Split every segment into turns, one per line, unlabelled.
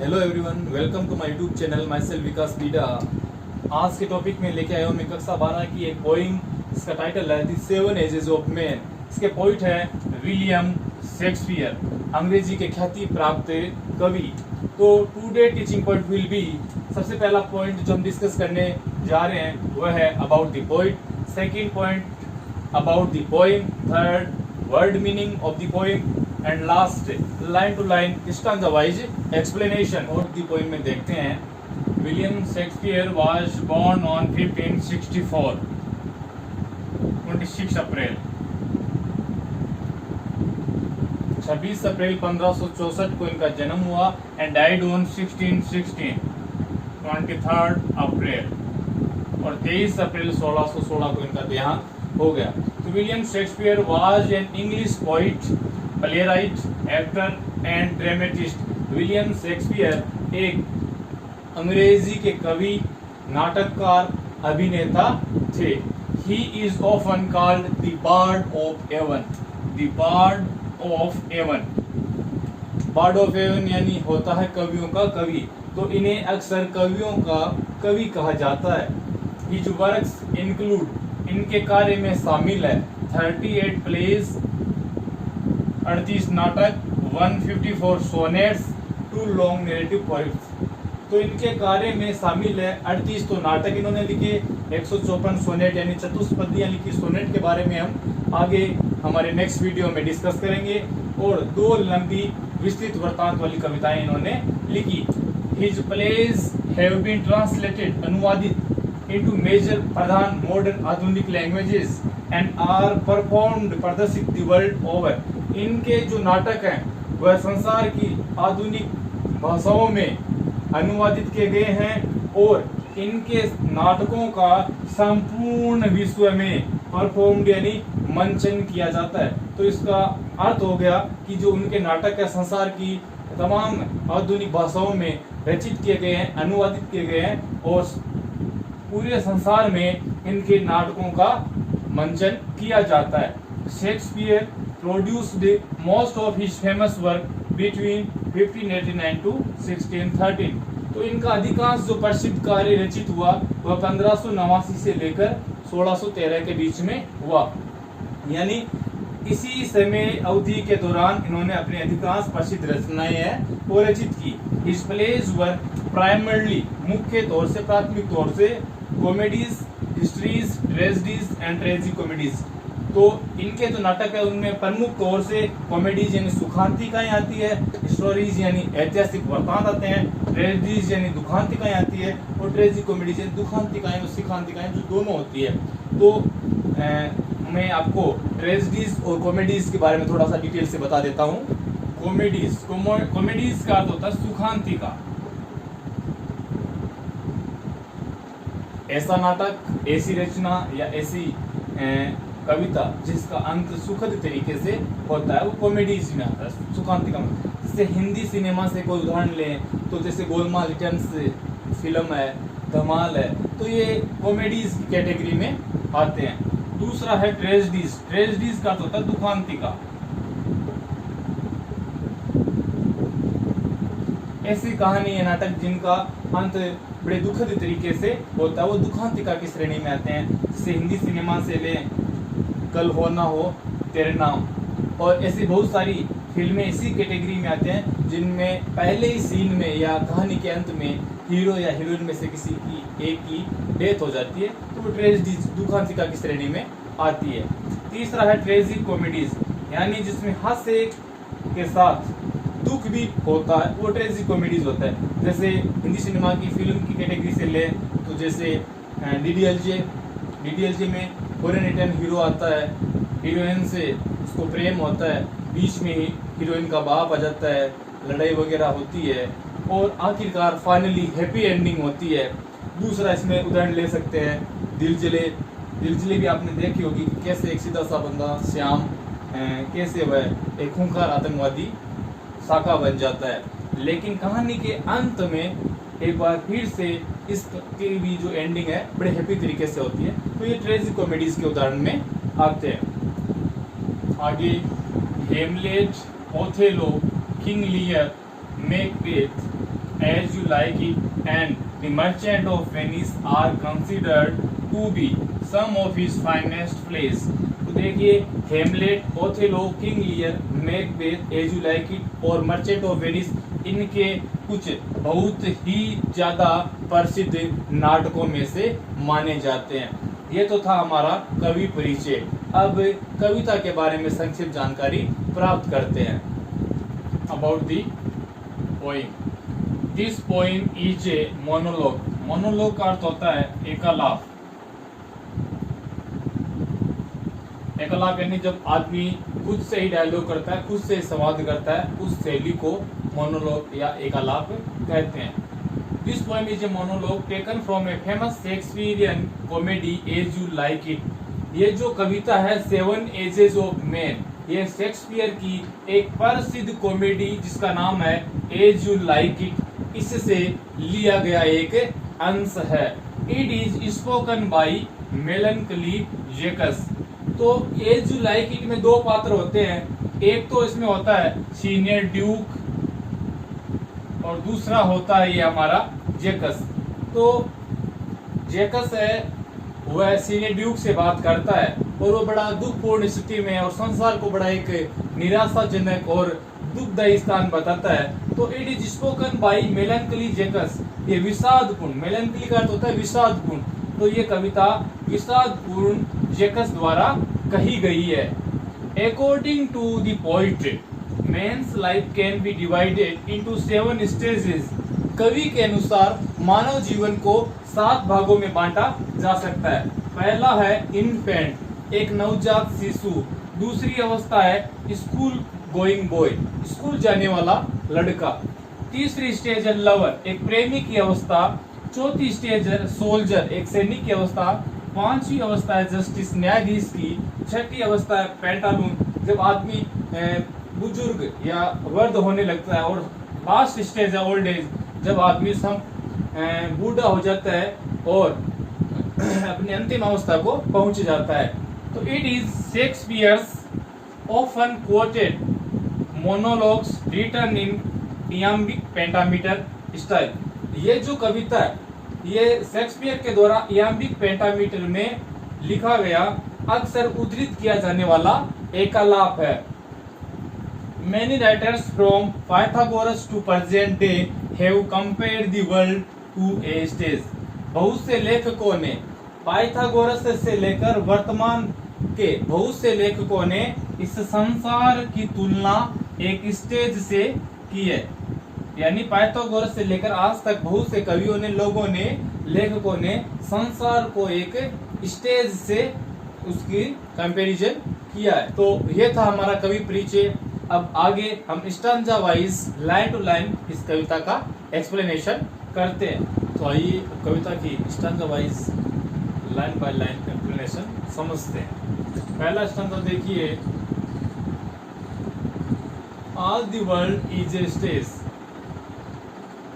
Hello everyone, welcome to my YouTube channel myself Vikas Bida. आज के topic में लेके आया हूँ मैं कक्षा 12 की एक पोइम। इसका टाइटल है the seven ages of man. इसके पोइट है विलियम शेक्सपियर, अंग्रेजी के ख्याति प्राप्त कवि। तो today teaching point will be, सबसे पहला पॉइंट जो हम डिस्कस करने जा रहे हैं वह है about the poet. Second point about the poem. Third word meaning of the poem and last line to line stanza wise explanation. और दी पोइम में देखते हैं। William Shakespeare was born on 1564 26 April 26 अप्रैल 1564 को इनका जन्म हुआ एंड डाइड ऑन 1616 23 अप्रैल, और 23 अप्रैल 1616 को इनका देहांत हो गया। तो William Shakespeare was an English poet, playwright, actor and dramatist. William Shakespeare एक अंग्रेजी के कवि, नाटककार, अभिनेता थे। He is often called the bard of Avon. The bard of Avon, bard of Avon यानी होता है कवियों का कवि। तो इन्हें अक्सर कवियों का कवि कहा जाता है। हिज वर्क्स इंक्लूड, इनके कार्य में शामिल है 38 प्लेज, 38 नाटक, 154 सोनेट्स, 2 लॉन्ग नैरेटिव पोएम्स। तो इनके कार्य में शामिल है 38 तो नाटक इन्होंने लिखे, 154 सोनेट यानी चतुष्पदियां लिखी। सोनेट के बारे में हम आगे हमारे नेक्स्ट वीडियो में डिस्कस करेंगे। और 2 लंबी विस्तृत वृत्तांत वाली कविताएं इन्होंने लिखी। His plays have been translated, अनुवादित इनटू मेजर प्रधान मॉडर्न आधुनिक लैंग्वेजेस एंड आर परफॉर्म्ड प्रदर्शित द वर्ल्ड ओवर। इनके जो नाटक हैं वह संसार की आधुनिक भाषाओं में अनुवादित किए गए हैं और इनके नाटकों का संपूर्ण विश्व में परफॉर्म्ड यानी मंचन किया जाता है। तो इसका अर्थ हो गया कि जो उनके नाटक है संसार की तमाम आधुनिक भाषाओं में रचित किए गए हैं, अनुवादित किए गए हैं और पूरे संसार में इनके नाटकों का मंचन किया जाता है। Shakespeare produced most of his famous work between 1589 to 1613। तो इनका अधिकांश जो प्रसिद्ध कार्य रचित हुआ वह 1589 से लेकर 1613 के बीच में हुआ, यानी इसी समय अवधि के दौरान इन्होंने अपनी अधिकांश प्रसिद्ध रचनाएं हैं वो रचित की। His plays were primarily, मुख्य तौर से प्राथमिक तौर से comedies, histories, tragedies and ट्रेजी comedies. तो इनके जो नाटक है उनमें प्रमुख तौर से कॉमेडीज यानी सुखांतिकाएं आती है, स्टोरीज यानी ऐतिहासिक वृत्तांत आते हैं, ट्रेजेडीज यानी दुखांतिकाएं आती है और ट्रेजी कॉमेडीज यानी दुखांतिकाएं और सुखांतिकाएं जो दोनों होती है। तो मैं आपको ट्रेजेडीज और कॉमेडीज के बारे में थोड़ा सा डिटेल से बता देता हूँ। कॉमेडीज का अर्थ होता है सुखांतिका, ऐसा नाटक, ऐसी रचना या ऐसी कविता जिसका अंत सुखद तरीके से होता है वो कॉमेडीज में आता है, सुखांतिका में। जैसे हिंदी सिनेमा से कोई उदाहरण लें तो जैसे गोलमाल रिटर्न्स फिल्म है, धमाल है, तो ये कॉमेडीज की कैटेगरी में आते हैं। दूसरा है ट्रेजेडीज। ट्रेजेडीज का तो होता है दुखांतिका, ऐसी कहानी या नाटक जिनका अंत बड़े दुखद तरीके से होता है वो दुखांतिका की श्रेणी में आते हैं। जैसे हिंदी सिनेमा से लें कल हो ना हो तेरे नाम, और ऐसी बहुत सारी फिल्में इसी कैटेगरी में आते हैं जिनमें पहले ही सीन में या कहानी के अंत में हीरो या हीरोइन में से किसी की एक की डेथ हो जाती है, तो वो ट्रेजेडी दुखांतिका की श्रेणी में आती है। तीसरा है ट्रेजी कॉमेडीज, यानी जिसमें हास्य के साथ दुख भी होता है वो ट्रेजी कॉमेडीज होता है। जैसे हिंदी सिनेमा की फिल्म की कैटेगरी से ले तो जैसे डीडीएलजे में फॉरेन रिटर्न हीरो आता है, हीरोइन से उसको प्रेम होता है, बीच में ही हीरोइन का बाप आ जाता है, लड़ाई वगैरह होती है और आखिरकार फाइनली हैप्पी एंडिंग होती है। दूसरा इसमें उदाहरण ले सकते हैं दिल जले। दिल जले भी आपने देखी होगी कि कैसे एक सीधा सा बंदा श्याम कैसे वह एक खूंखार आतंकवादी साका बन जाता है, लेकिन कहानी के अंत में एक बार फिर से इसकी भी जो एंडिंग है बड़े हैप्पी तरीके से होती है। तो ये ट्रेजी कॉमेडीज के उदाहरण में आते हैं। आगे Hamlet, Othello, King Lear, Macbeth, as you like it and the Merchant of Venice are considered to be some of his finest plays. तो देखिए Hamlet, Othello, King Lear, Macbeth, as you like it और Merchant of Venice इनके कुछ बहुत ही ज्यादा प्रसिद्ध नाटकों में से माने जाते हैं। ये तो था हमारा कवि परिचय। अब कविता के बारे में संक्षिप्त जानकारी प्राप्त करते हैं। About the poem. This poem is a monologue. Monologue का अर्थ होता है एकालाप। एकालाप यानी जब आदमी खुद से ही डायलॉग करता है, खुद से संवाद करता है, उस शैली को मोनोलॉग या एकालाप कहते हैं। This poem is a monologue taken from a famous Shakespearean comedy as you like it. ये जो कविता है सेवन एजेस ऑफ मैन, ये शेक्सपियर की एक प्रसिद्ध कॉमेडी जिसका नाम है एज यू लाइक इट, इससे लिया गया एक अंश है। It is spoken by मेलनकली जेकस। तो एज यू लाइक इट में दो पात्र होते हैं। एक तो इसमें होता है सीनियर ड्यूक और दूसरा होता है ये हमारा जेकस। तो जेकस है वह सीनियर ड्यूक से बात करता है और वो बड़ा दुखपूर्ण स्थिति में और संसार को बड़ा एक निराशाजनक और दुखदायी स्थान बताता है। तो इट इज स्पोकन बाय मेलनकली जेकस। ये विषादपूर्ण, मेलनकली का अर्थ होता है विषादपूर्ण, तो ये कविता विषादपूर्ण जेकस द्वारा कही गई है। According to the poet, man's life can be divided into 7 stages. कवि के अनुसार मानव जीवन को 7 भागों में बांटा जा सकता है। पहला है इन्फेंट, एक नवजात शिशु। दूसरी अवस्था है स्कूल गोइंग बॉय, स्कूल जाने वाला लड़का। तीसरी स्टेज है लवर, एक प्रेमी की अवस्था। चौथी स्टेज है सोल्जर, एक सैनिक की अवस्था। पांचवी अवस्था है जस्टिस, न्यायाधीश की। छठी अवस्था है पेंटालून, जब आदमी बुजुर्ग या वृद्ध होने लगता है। और लास्ट स्टेज है ओल्ड एज, जब आदमी बूढ़ा हो जाता है और अपनी अंतिम अवस्था को पहुंच जाता है। तो it is Shakespeare's often quoted monologues written in iambic pentameter style. ये जो कविता है ये शेक्सपियर के द्वारा इयाम्बिक पेंटामीटर में लिखा गया अक्सर उद्धृत किया जाने वाला एकालाप है। Many writers from Pythagoras to present day have compared the world to a stage. बहुत से लेखकों ने पाइथागोरस से लेकर वर्तमान के बहुत से लेखकों ने इस संसार की तुलना एक स्टेज से की है। यानी पाइथागोरस से लेकर आज तक बहुत से कवियों ने, लोगों ने, लेखकों ने संसार को एक स्टेज से उसकी कंपैरिजन किया है। तो ये था हमारा कवि परिचय। अब आगे हम stanza wise line to line इस कविता का एक्सप्लेनेशन करते हैं। तो आइए कविता की stanza wise line by line explanation समझते हैं। पहला स्टैंजा देखिए, all the world is a stage.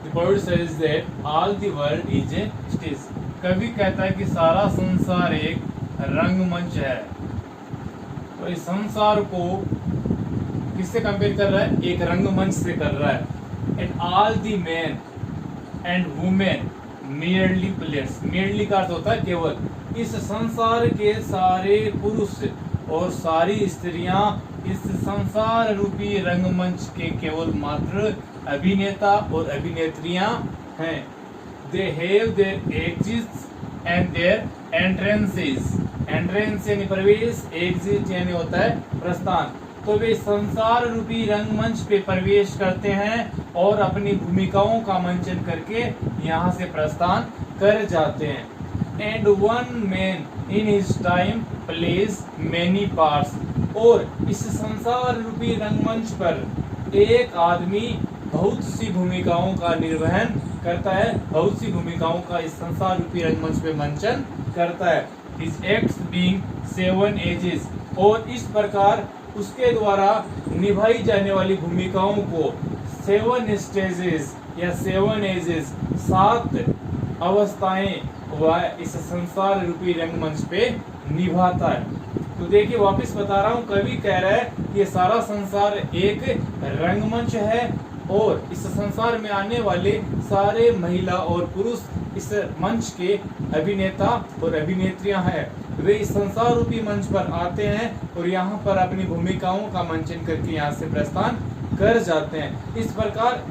The poet says that all the world is a stage. कवि कहता है कि सारा संसार एक रंगमंच है। तो इस संसार को किससे कंपेयर कर रहा है? एक रंगमंच से कर रहा है। And all the man and women merely players। merely का अर्थ होता है केवल। इस संसार के सारे पुरुष और सारी स्त्रियां इस संसार रूपी रंगमंच के केवल मात्र अभिनेता और अभिनेत्रियां हैं। They have their exits and their entrances। Entrance यानी प्रवेश, एग्जिट यानी होता है प्रस्थान। तो वे संसार रूपी रंगमंच पे प्रवेश करते हैं और अपनी भूमिकाओं का मंचन करके यहाँ से प्रस्थान कर जाते हैं। And one man in his time plays many parts. और इस संसार रूपी रंगमंच पर एक आदमी बहुत सी भूमिकाओं का निर्वहन करता है, बहुत सी भूमिकाओं का इस संसार रूपी रंगमंच पे मंचन करता है। His acts being 7 ages। और इस प्रकार उसके द्वारा निभाई जाने वाली भूमिकाओं को 7 स्टेजेस या 7 एजेस, 7 अवस्थाएं वह इस संसार रूपी रंगमंच पे निभाता है। तो देखिए वापस बता रहा हूँ, कवि कह रहा है कि ये सारा संसार एक रंगमंच है और इस संसार में आने वाले सारे महिला और पुरुष इस मंच के अभिनेता और अभिनेत्रियां हैं। वे इस संसार रूपी मंच पर आते हैं और यहाँ पर अपनी भूमिकाओं का मंचन करके यहाँ से प्रस्थान कर जाते हैं। इस प्रकार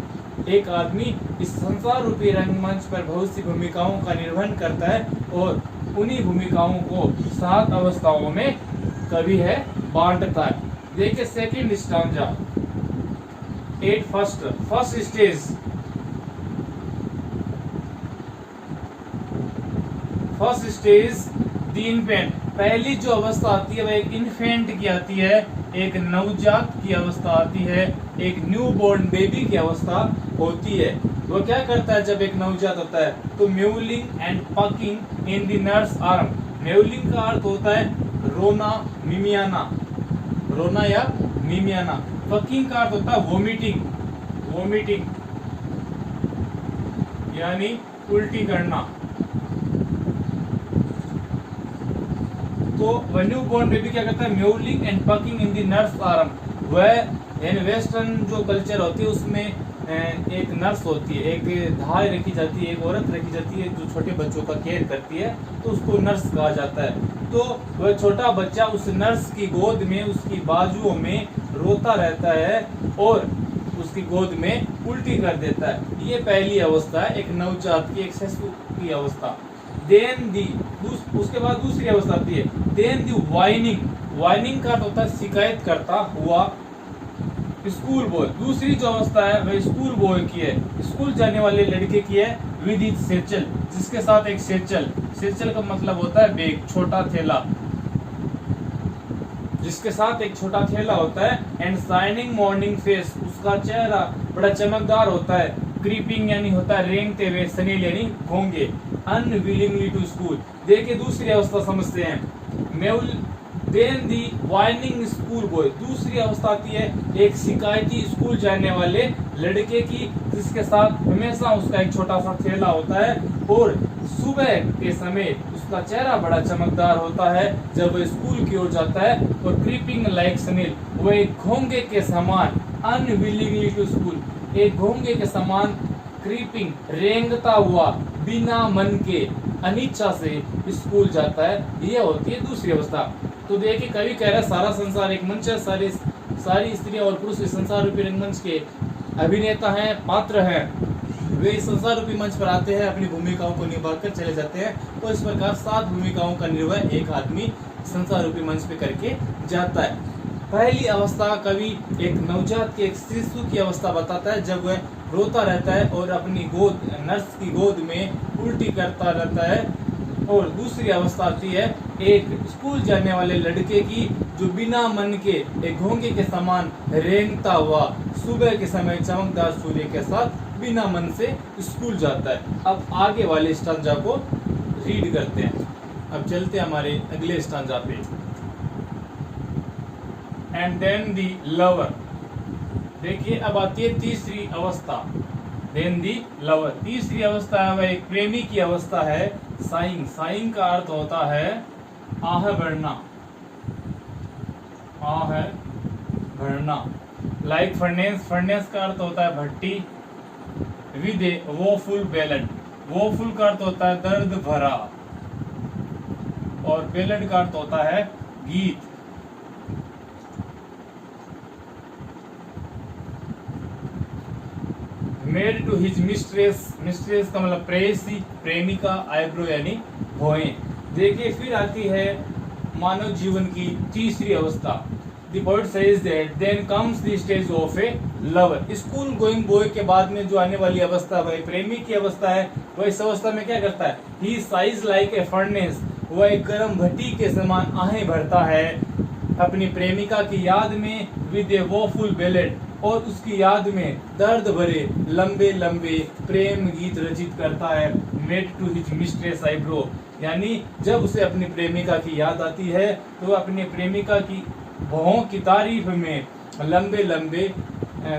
एक आदमी इस संसार रूपी रंगमंच पर बहुत सी भूमिकाओं का निर्वहन करता है और उन्हीं भूमिकाओं को 7 अवस्थाओं में कवि है बांटता है। देखिए second stanza 8 first stage. First stage the infant. पहली जो अवस्था आती है वह एक इन्फेंट की आती है, एक नवजात की अवस्था आती है, एक न्यू बोर्न बेबी की अवस्था होती है। वो क्या करता है जब एक नवजात होता है? तो mewling and packing in the nurse arm. Mewling का अर्थ होता है रोना, मिमियाना, रोना या मिमियाना। पकिंग का अर्थ होता है वोमिटिंग, वोमिटिंग यानी उल्टी करना। तो व्हेन न्यू बोर्न बेबी क्या करता है? Mewling and packing in the nurse arm. वह यानी वेस्टर्न जो कल्चर होती है उसमें एक नर्स होती है, एक धाय रखी जाती है, एक औरत रखी जाती है जो छोटे बच्चों का केयर करती है, तो उसको नर्स कहा जाता है। तो वह छोटा बच्चा उस नर्स की गोद में, उसकी बाजुओं में रोता रहता है और उसकी गोद में उल्टी कर देता है। ये पहली अवस्था है एक नवजात की, एक शिशु की अवस्था। देन दी उसके बाद दूसरी अवस्था आती है देन दी वाइनिंग। वाइनिंग का अर्थ होता है शिकायत करता हुआ स्कूल बॉय। दूसरी जो अवस्था है वह स्कूल बॉय की है, स्कूल जाने वाले लड़के की है। विद इट सेचल, जिसके साथ एक सेचल, सेचल का मतलब होता है बैग, छोटा थैला, जिसके साथ एक छोटा थैला होता है। एंड शाइनिंग मॉर्निंग फेस, उसका चेहरा बड़ा चमकदार होता है। क्रीपिंग यानी होता है रेंगते हुए, सनील यानी घोंगे। Unwillingly to school. देखिए दूसरी अवस्था समझते हैं। मेउल देन दी वाइनिंग स्कूल बॉय। दूसरी अवस्था आती है एक शिकायती स्कूल जाने वाले लड़के की, जिसके साथ हमेशा उसका एक छोटा सा थैला होता है और सुबह के समय उसका चेहरा बड़ा चमकदार होता है जब वह स्कूल की ओर जाता है। और क्रीपिंग लाइक सनील, वह एक घोंगे के समान, अनविलिंगली टू स्कूल, एक घोंगे के समान क्रीपिंग रेंगता हुआ बिना मन के अनिच्छा से स्कूल जाता है। यह होती है दूसरी अवस्था। तो देखिए कवि कह रहा है सारा संसार एक मंच है, सारी स्त्रियां और पुरुष इस संसार रूपी रंगमंच के अभिनेता हैं, पात्र हैं। वे इस संसार रूपी मंच पर आते हैं, अपनी भूमिकाओं को निभाकर चले जाते हैं और इस प्रकार 7 भूमिकाओं का निर्वहन एक आदमी संसार रूपी मंच पे करके जाता है। पहली अवस्था कवि एक नवजात की, एक शिशु की अवस्था बताता है जब वह रोता रहता है और अपनी गोद, नर्स की गोद में उल्टी करता रहता है। और दूसरी अवस्था आती है एक स्कूल जाने वाले लड़के की, जो बिना मन के एक घोंगे के समान रेंगता हुआ सुबह के समय चमकदार सूर्य के साथ बिना मन से स्कूल जाता है। अब आगे वाले स्टांजा को रीड करते हैं। अब चलते हैं हमारे अगले स्टांजा पे। And then the lover. देखिए अब आती है तीसरी अवस्था। देन दी लवर, तीसरी अवस्था है वह एक प्रेमी की अवस्था है। साइंग, साइंग का अर्थ होता है आह भरना, आह भरना। लाइक फर्नेस, फर्नेस का अर्थ होता है भट्टी। With a woeful ballad, woeful का अर्थ होता है दर्द भरा और बैलेड का अर्थ होता है गीत। Made to his mistress, mistress का मतलब प्रेयसी, प्रेमिका। आईब्रो यानी भौएं। देखिए फिर आती है मानव जीवन की तीसरी अवस्था। The poet says that then comes the stage of a lover. School going boy के बाद में जो आने वाली अवस्था वह प्रेमी की अवस्था है। वह इस अवस्था में क्या करता है? ही साइज लाइक ए फर्नेस, वह एक गर्म भट्टी के समान आहें भरता है अपनी प्रेमिका की याद में। विद ए वोफुल बैलेड, और उसकी याद में दर्द भरे लंबे लंबे प्रेम गीत रचित करता है। Made to his mistress eyebrow, यानी जब उसे अपनी प्रेमिका की याद आती है तो अपनी प्रेमिका की भौं की तारीफ में लंबे लंबे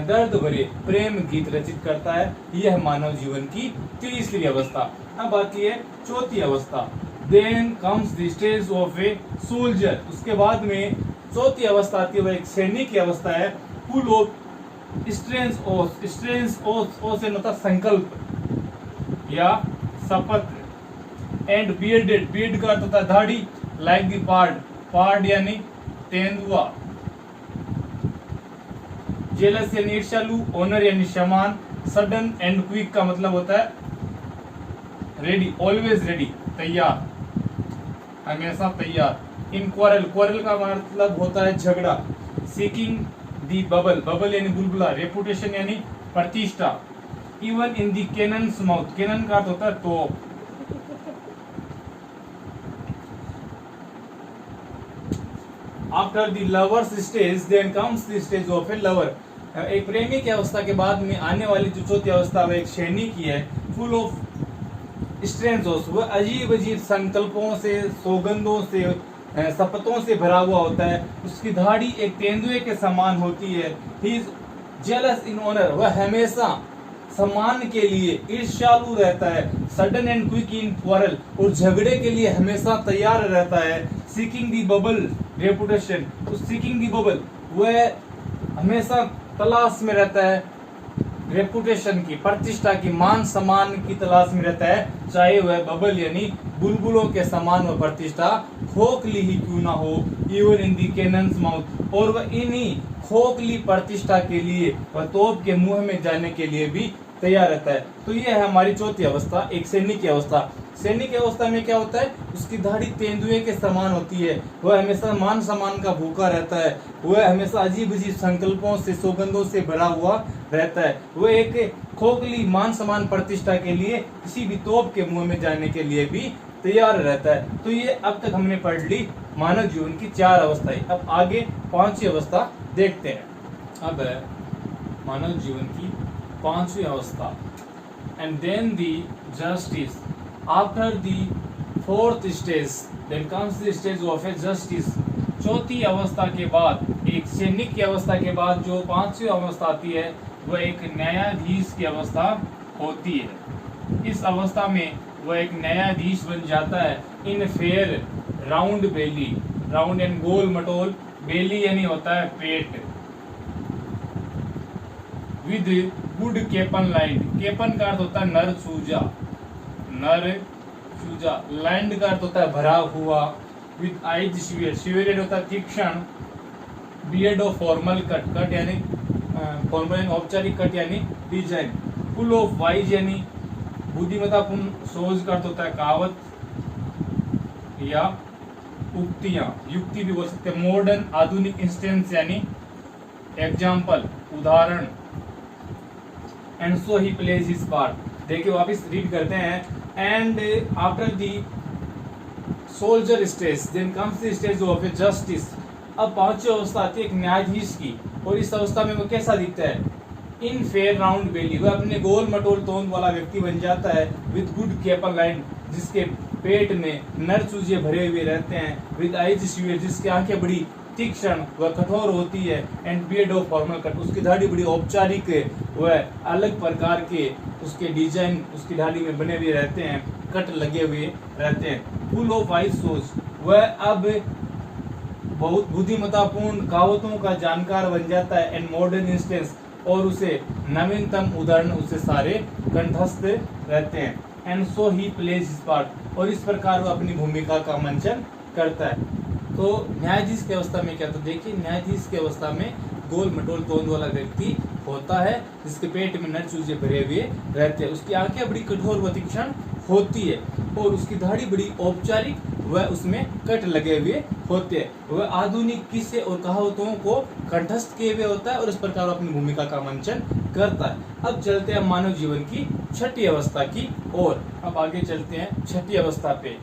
दर्द भरे प्रेम गीत रचित करता है। यह मानव जीवन की तीसरी अवस्था। अब आती है चौथी अवस्था। Then comes the stage of a soldier. उसके बाद में चौथी अवस्था आती है वह एक सैनिक की अवस्था है। फुल ऑफ स्ट्रेंस ओस, स्ट्रेंस ओस, ओ से मतलब संकल्प या शपथ। एंड बियर्डेड, बियर्ड का अर्थ होता है दाढ़ी, लाइक द पार्ड, पार्ड यानी तेंदुआ। जेलस यानी ईर्ष्यालु, ऑनर यानी सम्मान, सडन एंड क्विक का मतलब होता है रेडी, ऑलवेज रेडी, तैयार, हमेशा तैयार। इन क्वारल, क्वारल का मतलब होता है झगड़ा। सीकिंग दी बबल, बबल यानी बुलबुला, रेपुटेशन यानी प्रतिष्ठा। Even in the cannon's mouth, cannon का अर्थ होता है तोप। After the lover's stage then comes the stage of a lover. एक प्रेमी की अवस्था के बाद में आने वाली जो चौथी अवस्था वह एक सैनिक की है। फुल ऑफ स्ट्रेंथ, वह अजीब अजीब संकल्पों से, सौगंधों से, शपथों से भरा हुआ होता है। उसकी दाढ़ी एक तेंदुए के समान होती है। He is jealous in honour, वह हमेशा सम्मान के लिए ईर्ष्यालु रहता है। Sudden and quick in quarrel, और झगड़े के लिए हमेशा तैयार रहता है। सीकिंग दी बबल, रेपुटेशन, तो सीकिंग दी बबल, वह हमेशा तलाश में रहता है रेपुटेशन की, प्रतिष्ठा की, मान सम्मान की तलाश में रहता है, चाहे वह बबल यानी बुलबुलों के समान व प्रतिष्ठा खोखली ही क्यों ना हो। Even in the cannon's mouth, और वह इन्हीं खोखली प्रतिष्ठा के लिए, वह तोप के मुंह में जाने के लिए भी तैयार रहता है। तो यह है हमारी चौथी अवस्था, एक सैनिक की अवस्था। सैनिक की अवस्था में क्या होता है, उसकी दाढ़ी तेंदुए के समान होती है। वह हमेशा मान सम्मान का भूखा रहता है। वह हमेशा अजीब अजीब संकल्पों से, सौगंधों से भरा हुआ रहता है। वह एक खोखली मान सम्मान प्रतिष्ठा के लिए किसी भी तोप के मुंह में जाने के लिए भी तैयार रहता है। तो ये अब तक हमने पढ़ ली मानव जीवन की 4 अवस्थाएं। अब आगे 5वीं अवस्था देखते हैं। अब है मानव जीवन की 5वीं अवस्था। And then the justice. After the 4th stage then comes the stage of a justice. चौथी अवस्था के बाद, एक सैनिक की अवस्था के बाद जो 5वीं अवस्था आती है वह एक न्यायाधीश की अवस्था होती है। इस अवस्था में वह एक न्यायाधीश बन जाता है। In fair round belly, round and गोल मटोल, बेली यानी होता है पेट, with good capon line, capon का अर्थ होता है नर चूजा, नर चूजा, लैंड का अर्थ होता है भरा हुआ, विद आइज शिवियर, शिवियर होता है तीक्ष्ण, beard of formal cut, cut यानी फॉर्मल यानी औपचारिक, कट यानी डिजाइन, फुल ऑफ वाइज यानी बुद्धिमत्तापूर्ण, सोच का अर्थ होता है कहावत या उक्तियां, युक्ति भी बोल सकते हैं। मॉडर्न आधुनिक, इंस्टेंस यानी एग्जाम्पल, उदाहरण। And so he plays his part. देखिए वापिस रीड करते हैं। And after the soldier stage then comes the stage of a justice. अब 5वीं अवस्था आती है एक न्यायाधीश की, और इस अवस्था में वो कैसा दिखता है, इन फेयर राउंड बेली, वह अपने गोल मटोल तोंद वाला व्यक्ति बन जाता है। विद गुड केपन लाइन, जिसके पेट में नर चूजे भरे हुए रहते हैं। विद आइज शिवियर, जिसकी आंखें बड़ी तीक्ष्ण व कठोर होती है। And beard of formal cut, उसकी दाढ़ी बड़ी औपचारिक व अलग प्रकार के उसके डिजाइन उसकी दाढ़ी में बने हुए रहते हैं, कट लगे हुए रहते हैं। फुल ऑफ वाइज सोच, वह अब बहुत बुद्धिमत्तापूर्ण, कहावतों का जानकार बन जाता है। एंड मॉडर्न इंस्टेंस, और उसे नवीनतम उदाहरण उसे सारे कंठस्थ रहते हैं। And so he plays his part, और इस प्रकार वह अपनी भूमिका का मंचन करता है। तो न्यायाधीश की अवस्था में क्या, तो देखिए न्यायाधीश की अवस्था में गोल मटोल तोंद वाला व्यक्ति होता है, जिसके पेट में नर चूजे भरे हुए रहते हैं। उसकी आंखें बड़ी कठोर व तीक्ष्ण होती है, और उसकी दाढ़ी बड़ी औपचारिक व उसमें कट लगे हुए होते हैं। वह आधुनिक किस्से और कहावतों को कंठस्थ किए हुए होता है, और इस प्रकार अपनी भूमिका का मंचन करता है। अब चलते हैं मानव जीवन की 6ठी अवस्था की ओर। अब आगे चलते हैं 6ठी अवस्था पे।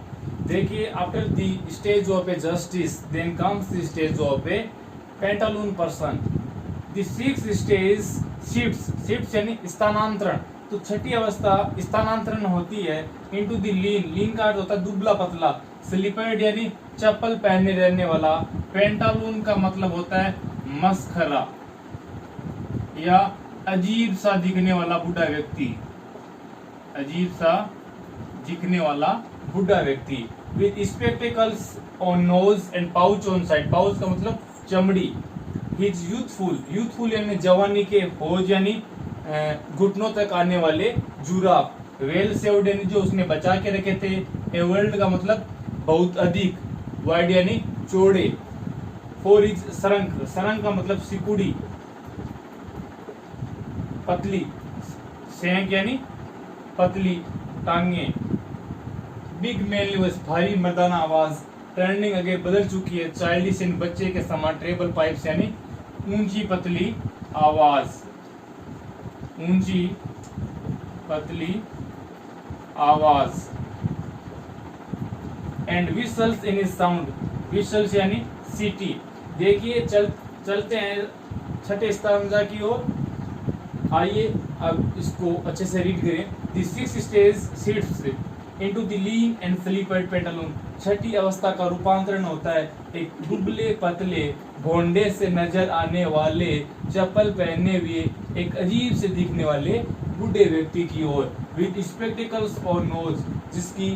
देखिए after the stage of a justice then comes the stage of a pantaloon person. The 6th stage shifts यानी स्थानांतरण। तो 6ठी अवस्था स्थानांतरण होती है इनटू द लीन, लीन का अर्थ होता है दुबला पतला, स्लीपर्ड यानी चप्पल पहने रहने वाला, पेंटालून का मतलब होता है मस्खरा या अजीब सा दिखने वाला बूढ़ा व्यक्ति, अजीब सा दिखने वाला बूढ़ा व्यक्ति। With spectacles on nose and pouch on side, pouch का मतलब चमड़ी, हिज यूथफुल यानी जवानी के, होज यानी घुटनों तक आने वाले जुराब, वेल सेव्ड यानी जो उसने बचा के रखे थे, ए वर्ल्ड का मतलब बहुत अधिक, वाइड यानी चौड़े, फॉर हिज सरंग का मतलब सिकुड़ी, पतली, सेंक यानी पतली टांगे, बिग मेनली वॉइस भारी मर्दाना आवाज, टर्निंग अगेन बदल चुकी है, चाइल्डिश यानी बच्चे के समान, ट्रेबल पाइप्स यानी ऊंची पतली आवाज, ऊंची पतली आवाज, एंड विशल्स इन साउंड, विशल्स यानी सीटी। देखिए चलते हैं छठे स्टांजा की ओर। आइए अब इसको अच्छे से रीड करें। The six stage shifts into the lean and slippered pantaloon. छठी अवस्था का रूपांतरण होता है एक दुबले पतले भोंडे से नजर आने वाले चप्पल पहने हुए एक अजीब से दिखने वाले बूढ़े व्यक्ति की ओर, विद स्पेक्टिकल्स और नोज, जिसकी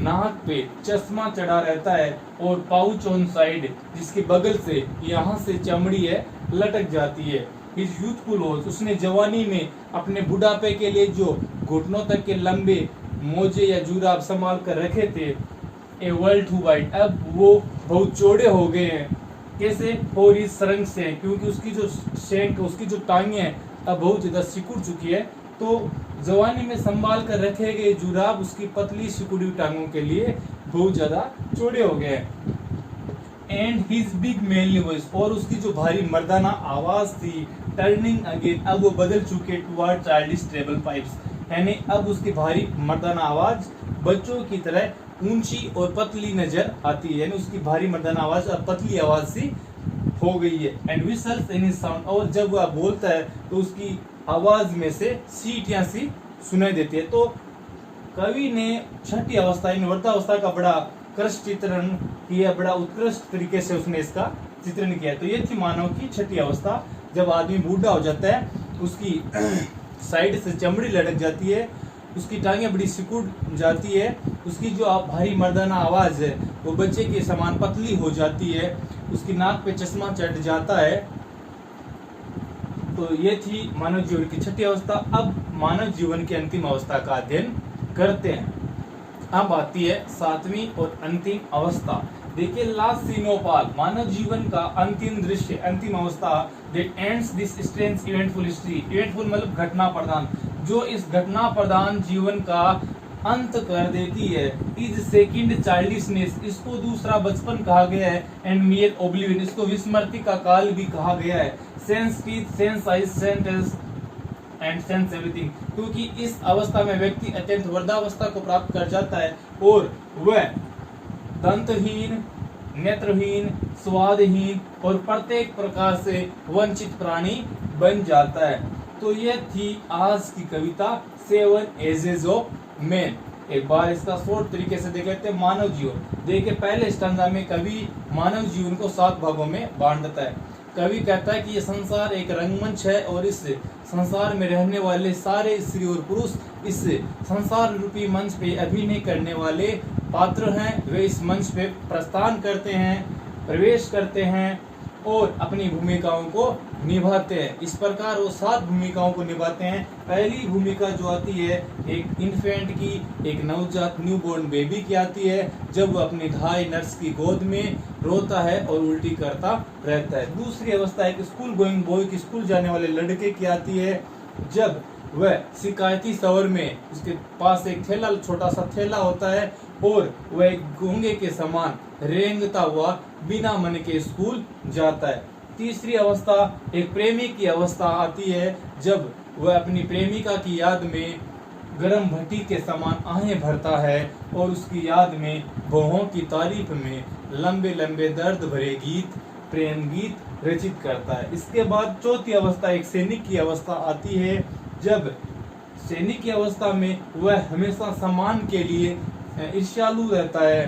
नाक पे चश्मा चढ़ा रहता है और पाउच ऑन साइड, जिसके बगल से यहाँ से चमड़ी है लटक जाती है। हिज यूथफुल होज, उसने जवानी में अपने बुढ़ापे के लिए जो घुटनों तक के लंबे मोजे या जुराब संभाल कर रखे थे, ए वर्ल्ड टू वाइड, अब वो बहुत चौड़े हो गए हैं। कैसे? और इस सरंग से, क्योंकि उसकी जो शेंक, उसकी जो टांगे हैं अब बहुत ज्यादा सिकुड़ चुकी है, तो जवानी में संभाल कर रखे गए जुराब उसकी पतली सिकुड़ी टांगों के लिए बहुत ज्यादा चौड़े हो गए हैं। And his big mainly voice, और उसकी जो भारी मर्दाना आवाज थी, टर्निंग अगेन, अब वो बदल चुके टुवर्ड चाइल्डिश ट्रेबल पाइप्स, यानी अब उसकी भारी मर्दाना आवाज बच्चों की तरह ऊंची और पतली नजर आती है, यानी उसकी भारी मर्दाना आवाज अब पतली आवाज सी हो गई है। एंड विशल्स इन हिज साउंड, और जब वह बोलता है तो उसकी आवाज में से सीटियां सी सुनाई देती है। तो कवि ने छठी अवस्था यानी वर्तावस्था का बड़ा कृष्ट चित्रण किया, बड़ा उत्कृष्ट तरीके से उसने इसका चित्रण किया। तो ये थी मानव की छठी अवस्था। जब आदमी बूढ़ा हो जाता है, उसकी साइड से चमड़ी लटक जाती है, उसकी टांगें बड़ी सिकुड़ जाती है, उसकी जो भारी मर्दाना आवाज है वो बच्चे के समान पतली हो जाती है, उसकी नाक पे चश्मा चढ़ जाता है। तो ये थी मानव जीवन की छठी अवस्था। अब मानव जीवन की अंतिम अवस्था का अध्ययन करते हैं। अब आती है सातवीं और अंतिम अवस्था। देखिए लास्ट सीनोपाल, मानव जीवन का अंतिम दृश्य, अंतिम अवस्था, that ends this strange eventful history. Eventful मतलब घटना प्रधान, जो इस घटना प्रधान जीवन का अंत कर देती है। इज सेकंड चाइल्डिशनेस, इसको दूसरा बचपन कहा गया है। एंड मियर ओब्लिवियन, इसको विस्मृति का काल भी कहा गया है। Sense teeth, sense eyes, sense and sense everything, क्योंकि इस अवस्था में व्यक्ति अत्यंत वृद्धावस्था को प्राप्त कर जाता है और वह दंतहीन, नेत्रहीन, स्वादहीन और प्रत्येक प्रकार से वंचित प्राणी बन जाता है। तो यह थी आज की कविता 7 एजेस ऑफ मैन। एक बार इसका शॉर्ट तरीके से देख लेते हैं। मानव जीवन, देखिए पहले स्टैंजा में कवि मानव जीवन को 7 भागों में बांट देता है। कवि कहता है कि यह संसार एक रंगमंच है और इस संसार में रहने वाले सारे स्त्री और पुरुष इस संसार रूपी मंच पे अभिनय करने वाले पात्र हैं। वे इस मंच पे प्रस्थान करते हैं, प्रवेश करते हैं और अपनी भूमिकाओं को निभाते हैं। इस प्रकार वो 7 भूमिकाओं को निभाते हैं। पहली भूमिका जो आती है एक इन्फेंट की, एक नवजात न्यूबॉर्न बेबी की आती है, जब वो अपनी ढाई नर्स की गोद में रोता है और उल्टी करता रहता है। दूसरी अवस्था एक स्कूल गोइंग बॉय की, स्कूल जाने वाले लड़के की आती है, जब वह शिकायती शहर में उसके पास एक थैला, छोटा सा थैला होता है और वह एक गूंगे के समान रेंगता हुआ बिना मन के स्कूल जाता है। तीसरी अवस्था एक प्रेमी की अवस्था आती है, जब वह अपनी प्रेमिका की याद में गरम भट्टी के समान आहें भरता है और उसकी याद में भौहों की तारीफ में लंबे लंबे दर्द भरे गीत, प्रेम गीत रचित करता है। इसके बाद चौथी अवस्था एक सैनिक की अवस्था आती है, जब सैनिक की अवस्था में वह हमेशा सम्मान के लिए ईर्ष्यालु रहता है,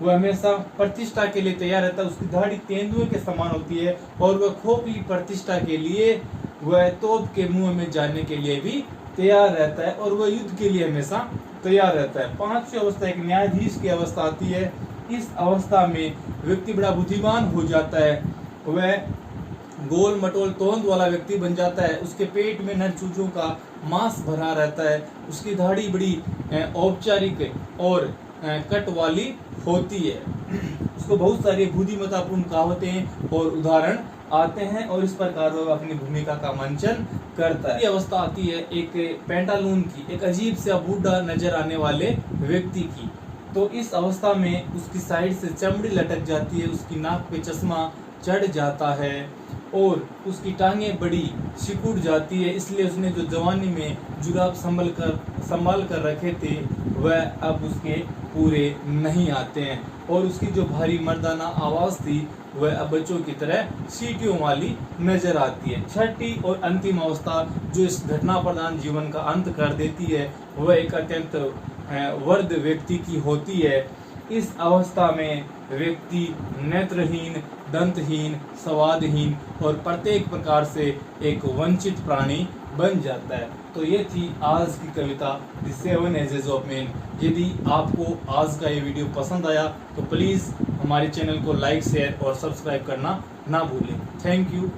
वह हमेशा प्रतिष्ठा के लिए तैयार रहता है। उसकी दाढ़ी तेंदुए के समान होती है और वह खोखली प्रतिष्ठा के लिए वह तोप के मुंह में जाने के लिए भी तैयार रहता है और वह युद्ध के लिए हमेशा तैयार रहता है। पांचवी अवस्था एक न्यायाधीश की अवस्था आती है। इस अवस्था में व्यक्ति बड़ा बुद्धिमान हो जाता है, वह गोल मटोल तोंद वाला व्यक्ति बन जाता है। उसके पेट में नर चूजों का मांस भरा रहता है। उसकी दाढ़ी बड़ी औपचारिक और कट वाली होती है। उसको बहुत सारी बुद्धिमत्तापूर्ण कहावतें और उदाहरण आते हैं और इस प्रकार वह अपनी भूमिका का मंचन करता है। ये अवस्था आती है एक पेंटालून की, एक अजीब सा बूढ़ा नजर आने वाले व्यक्ति की। तो इस अवस्था में उसकी साइड से चमड़ी लटक जाती है, उसकी नाक पे चश्मा चढ़ जाता है और उसकी टांगें बड़ी सिकुड़ जाती है। इसलिए उसने जो जवानी में जुराब संभाल कर रखे थे वह अब उसके पूरे नहीं आते हैं और उसकी जो भारी मर्दाना आवाज थी वह अब बच्चों की तरह सीटियों वाली नजर आती है। छठी और अंतिम अवस्था जो इस घटना प्रधान जीवन का अंत कर देती है वह एक अत्यंत वृद्ध व्यक्ति की होती है। इस अवस्था में व्यक्ति नेत्रहीन, दंतहीन, स्वादहीन और प्रत्येक प्रकार से एक वंचित प्राणी बन जाता है। तो ये थी आज की कविता द 7 एजेस ऑफ मैन। यदि आपको आज का ये वीडियो पसंद आया तो प्लीज़ हमारे चैनल को लाइक, शेयर और सब्सक्राइब करना ना भूलें। Thank you.